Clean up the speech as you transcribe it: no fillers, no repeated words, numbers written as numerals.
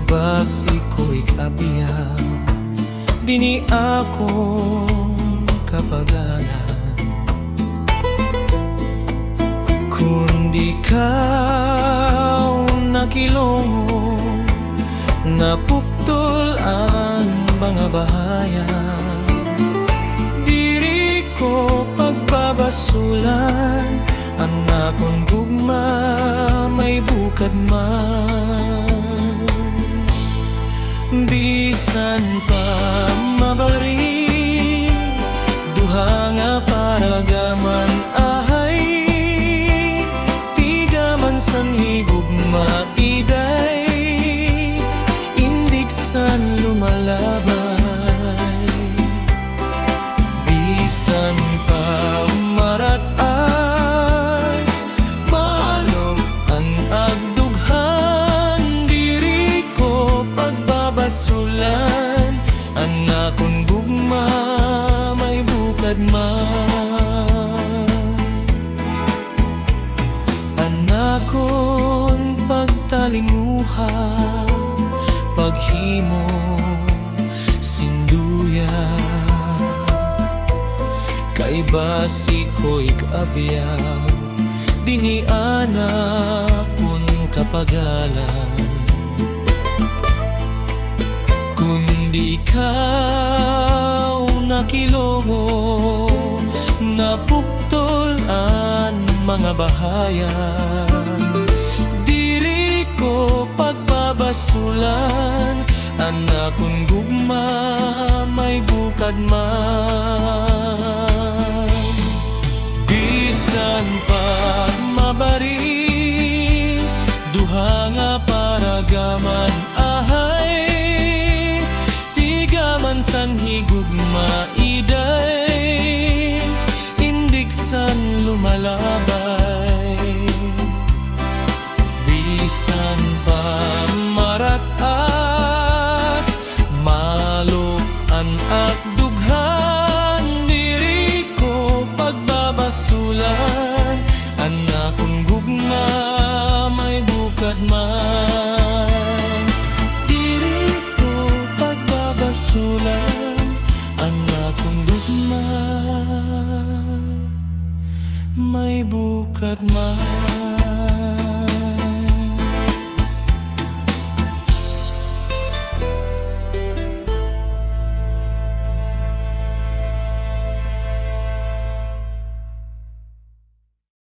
basi ko'y kabiyak, dini akong kapagalan. Kundi ikaw nakilongo, napuktol ang mga bahayan. Diri ko pagbabasulan, anak kong gugma may bukad man. Bisan pa mabari, duha nga paragaman ahay, tigaman sang higugma iday, indig san lumalabay. Bisan pa maratas, malom ang agdughan, diri ko pagbabasulan, anak kong gugma may bukad man. Anak kong pagtalinguha, paghimo sinduya, kay basi ko'y kaabyaw, dini anak kong kapagalan. Kundi ikaw nakilongo, napuktol ang mga bahayan. Diri ko pagbabasulan, anak kong gugma may bukad man. Bisan pa mabari, duha nga paragaman ahay, tigaman san higugma iday, indig san lumalabay. Bisan pa